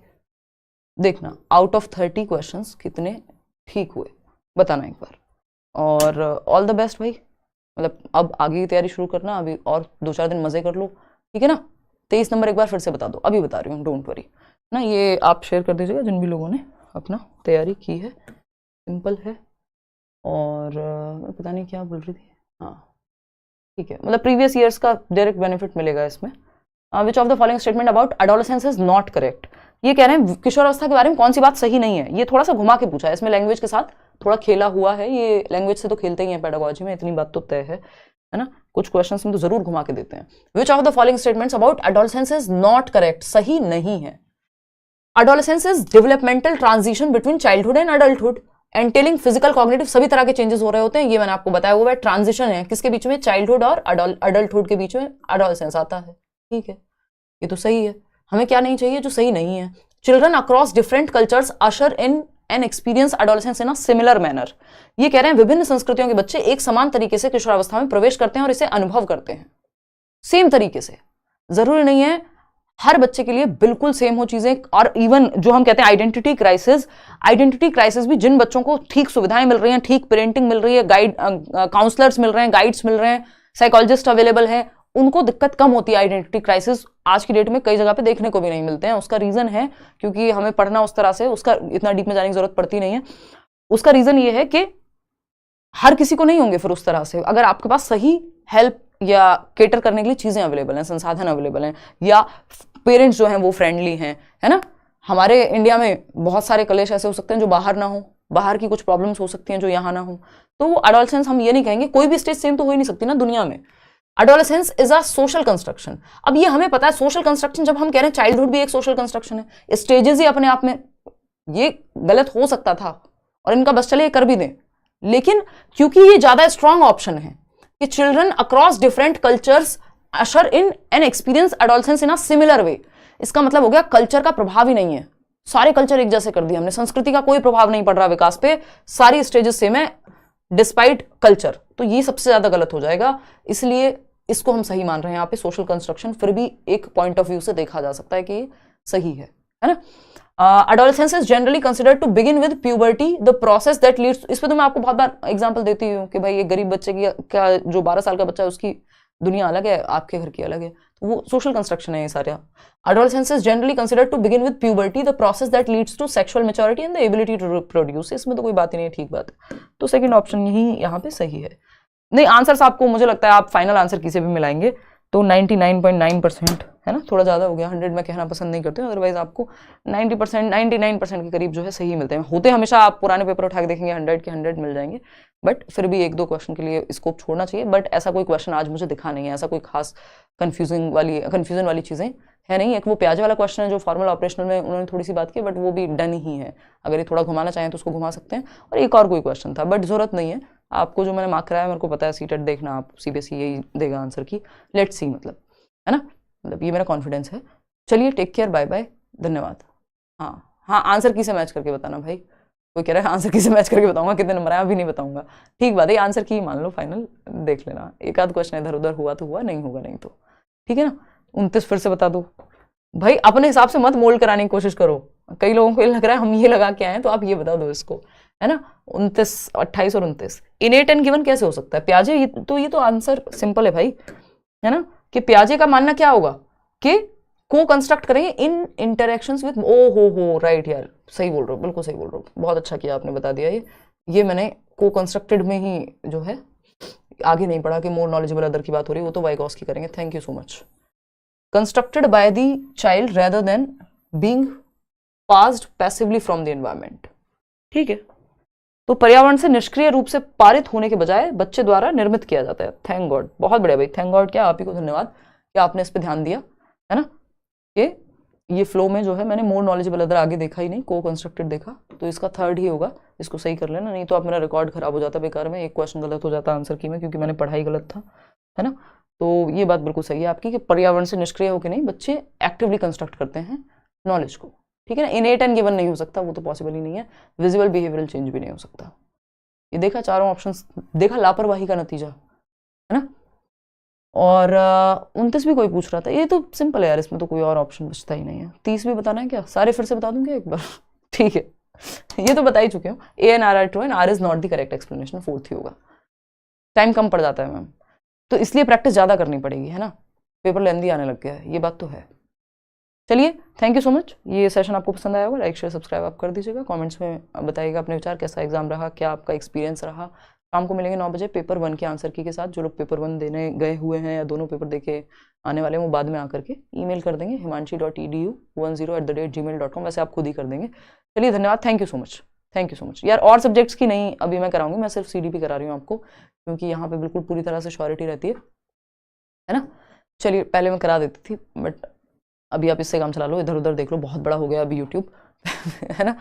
देखना आउट ऑफ 30 क्वेश्चंस कितने ठीक हुए, बताना एक बार। और ऑल द बेस्ट भाई, मतलब अब आगे की तैयारी शुरू करना, अभी और 2-4 दिन मजे कर लो, ठीक है ना। 23 नंबर एक बार फिर से बता दो, अभी बता रही हूँ, डोंट वरी ना। ये आप शेयर कर दीजिएगा जिन भी लोगों ने अपना तैयारी की है, सिंपल है। और पता नहीं क्या बोल रही थी, हाँ ठीक है, मतलब प्रीवियस ईयर्स का डायरेक्ट बेनिफिट मिलेगा इसमें। विच of the following statement about adolescence is not correct, ये कह रहे हैं किशोरावस्था के बारे में कौन सी बात सही नहीं है। ये थोड़ा सा घुमा के पूछा है, इसमें लैंग्वेज के साथ थोड़ा खेला हुआ है, ये लैंग्वेज से तो खेलते ही हैं पेडागोजी में, इतनी बात तो तय है ना। कुछ क्वेश्चंस में तो जरूर घुमा के देते हैं। Which of the following statements about adolescence is not correct, सही नहीं है। Adolescence is developmental transition between childhood and adulthood entailing physical cognitive, सभी तरह के चेंजेस हो रहे होते हैं, ये मैंने आपको बताया हुआ है। ट्रांजिशन है किसके बीच में, चाइल्डहुड और अडल्टहुड के बीच में एडोलेसेंस आता है, ठीक है, ये तो सही है। हमें क्या नहीं चाहिए जो सही नहीं है। Children across different cultures usher in an experience adolescence in a similar manner, ये कह रहे हैं विभिन्न संस्कृतियों के बच्चे एक समान तरीके से किशोरावस्था में प्रवेश करते हैं और इसे अनुभव करते हैं सेम तरीके से। जरूरी नहीं है हर बच्चे के लिए बिल्कुल सेम हो चीजें। और इवन जो हम कहते हैं आइडेंटिटी क्राइसिस भी जिन बच्चों को ठीक सुविधाएं मिल रही हैं, ठीक पेरेंटिंग मिल रही है, गाइड काउंसलर्स मिल रहे हैं, गाइड्स मिल रहे हैं, साइकोलॉजिस्ट अवेलेबल है, उनको दिक्कत कम होती है। आइडेंटिटी क्राइसिस आज की डेट में कई जगह पे देखने को भी नहीं मिलते हैं। उसका रीजन है क्योंकि हमें पढ़ना उस तरह से, उसका इतना डीप में जाने की जरूरत पड़ती नहीं है। उसका रीजन ये है कि हर किसी को नहीं होंगे फिर उस तरह से, अगर आपके पास सही हेल्प या केटर करने के लिए चीजें अवेलेबल हैं, संसाधन अवेलेबल हैं, या पेरेंट्स जो हैं वो फ्रेंडली हैं, है ना। हमारे इंडिया में बहुत सारे कलेश ऐसे हो सकते हैं जो बाहर ना हो, बाहर की कुछ प्रॉब्लम्स हो सकती हैं जो यहाँ ना हो। तो वो एडोलेसेंस हम ये नहीं कहेंगे, कोई भी स्टेज सेम तो हो ही नहीं सकती ना दुनिया में। Adolescence is a social construction. अब ये हमें पता है सोशल कंस्ट्रक्शन, जब हम कह रहे हैं चाइल्डहुड भी एक सोशल कंस्ट्रक्शन है, स्टेजेस ही अपने आप में, ये गलत हो सकता था और इनका बस चले कर भी दें, लेकिन क्योंकि ये ज्यादा स्ट्रॉन्ग ऑप्शन है कि children across different cultures usher in an experience adolescence in a similar way, इसका मतलब हो गया कल्चर का प्रभाव ही नहीं है, सारे कल्चर एक जैसे कर दिए हमने, संस्कृति का कोई प्रभाव नहीं पड़ रहा विकास पे, सारी स्टेजेस सेम है डिस्पाइट कल्चर। तो ये सबसे ज्यादा गलत हो जाएगा, इसलिए इसको हम सही मान रहे हैं यहाँ पे। सोशल कंस्ट्रक्शन फिर भी एक पॉइंट ऑफ व्यू से देखा जा सकता है कि ये सही है ना। Adolescence is generally considered to begin with puberty, the process that leads, इस पे तो मैं आपको बहुत बार एग्जांपल देती हूँ कि भाई ये गरीब बच्चे की क्या, जो 12 साल का बच्चा है उसकी दुनिया अलग है, आपके घर की अलग है, तो वो सोशल कंस्ट्रक्शन है ये सारे। Adolescence is generally considered to begin with puberty, the process that leads to sexual maturity and the ability to reproduce, इसमें तो कोई बात ही नहीं है, ठीक बात है। तो सेकंड ऑप्शन यही यहाँ पे सही है। नहीं, आंसर्स आपको मुझे लगता है आप फाइनल आंसर किसी भी मिलाएंगे तो 99.9% है ना, थोड़ा ज़्यादा हो गया, 100 में कहना पसंद नहीं करते, अदरवाइज आपको 90% 99% के करीब जो है सही मिलते हैं। होते हमेशा आप पुराने पेपर उठा के देखेंगे 100 के 100 मिल जाएंगे, बट फिर भी 1-2 क्वेश्चन के लिए स्कोप छोड़ना चाहिए। बट ऐसा कोई क्वेश्चन आज मुझे दिखा नहीं है, ऐसा कोई खास कन्फ्यूजन वाली चीज़ें है नहीं। एक वो प्याजे वाला क्वेश्चन है जो फॉर्मल ऑपरेशनल में उन्होंने थोड़ी सी बात की, बट वो भी डन ही है, अगर ये थोड़ा घुमाना चाहें तो उसको घुमा सकते हैं। और एक और कोई क्वेश्चन था, बट जरूरत नहीं है आपको, जो मैंने मार्क कराया मेरे को पता है, सीटेट देखना आप, CBSE यही देगा आंसर की, लेट्स सी, मतलब है ना, मतलब ये मेरा कॉन्फिडेंस है। चलिए, टेक केयर, बाय बाय, धन्यवाद। हाँ, आंसर की से मैच करके बताना भाई, कोई कह रहा है आंसर की से मैच करके बताऊंगा, कितने नंबर आए अभी नहीं बताऊंगा, ठीक बात है, आंसर की मान लो, फाइनल देख लेना, एक आध क्वेश्चन इधर उधर हुआ तो हुआ, नहीं होगा नहीं तो ठीक है ना। 29 फिर से बता दो भाई, अपने हिसाब से मत मोल्ड कराने की कोशिश करो, कई लोगों को ये लग रहा है हम ये लगा के आए तो आप ये बता दो इसको, है ना। 29, 28 और 29 इनेट एंड गिवन कैसे हो सकता है? प्याजे, ये तो आंसर सिंपल है भाई, है ना, कि प्याजे का मानना क्या होगा कि को कंस्ट्रक्ट करेंगे इन इंटरेक्शंस विद, ओ हो राइट यार, सही बोल रहे हो, बिल्कुल सही बोल रहे हो, बहुत अच्छा किया आपने बता दिया। ये मैंने को कंस्ट्रक्टेड में ही जो है आगे नहीं पढ़ा कि मोर नॉलेजेबल अदर की बात हो रही है, वो तो वाइगॉस्की करेंगे। Thank you so much. Constructed by the child rather than being passed passively from the environment. ठीक है, तो पर्यावरण से निष्क्रिय रूप से पारित होने के बजाय बच्चे द्वारा निर्मित किया जाता है। थैंक गॉड, बहुत बढ़िया भाई, थैंक गॉड, क्या आप ही को धन्यवाद कि आपने इस पे ध्यान दिया, है ना। ये फ्लो में जो है मैंने मोर नॉलेजेबल अदर आगे देखा ही नहीं, को कंस्ट्रक्टेड देखा, तो इसका थर्ड ही होगा, इसको सही कर लेना, नहीं तो आप मेरा रिकॉर्ड खराब हो जाता बेकार में, एक क्वेश्चन गलत हो जाता आंसर की में, क्योंकि मैंने पढ़ाई गलत था, है ना। तो ये बात बिल्कुल सही है आपकी कि पर्यावरण से निष्क्रिय होकर नहीं, बच्चे एक्टिवली कंस्ट्रक्ट करते हैं नॉलेज को, ठीक है ना। इनेट एंड गिवन नहीं हो सकता, वो तो पॉसिबल ही नहीं है। विजुअल बिहेवियरल चेंज भी नहीं हो सकता। ये देखा चारों ऑप्शंस, देखा लापरवाही का नतीजा, है ना। और 29 भी कोई पूछ रहा था, ये तो सिंपल है यार, इसमें तो कोई और ऑप्शन बचता ही नहीं है। 30 भी बताना है क्या, सारे फिर से बता दूं क्या एक बार? ठीक है, ये तो बता ही चुके हो। A and R are true and R is not the correct explanation, fourth ही होगा। टाइम कम पड़ जाता है मैम, तो इसलिए प्रैक्टिस ज़्यादा करनी पड़ेगी, है ना। पेपर लेंदी आने लग गया है, ये बात तो है। चलिए, थैंक यू सो मच। ये सेशन आपको पसंद आया होगा, लाइक शेयर सब्सक्राइब आप कर दीजिएगा। कमेंट्स में बताइएगा अपने विचार, कैसा एग्जाम रहा, क्या आपका एक्सपीरियंस रहा। शाम को मिलेंगे 9 बजे पेपर 1 के आंसर की के साथ। जो लोग पेपर 1 देने गए हुए हैं या दोनों पेपर देके आने वाले हैं, वो बाद में आकर के ईमेल कर देंगे himanshi.edu10@gmail.com, वैसे आप खुद ही कर देंगे। चलिए, धन्यवाद, thank you so much, thank you so much यार। और सब्जेक्ट्स की नहीं अभी मैं कराऊंगी, मैं सिर्फ CDP करा रही हूँ आपको, क्योंकि यहाँ पे बिल्कुल पूरी तरह से श्योरिटी रहती है ना। चलिए, पहले मैं करा देती थी, बट अभी आप इससे काम चला लो, इधर उधर देख लो, बहुत बड़ा हो गया अभी यूट्यूब है ना।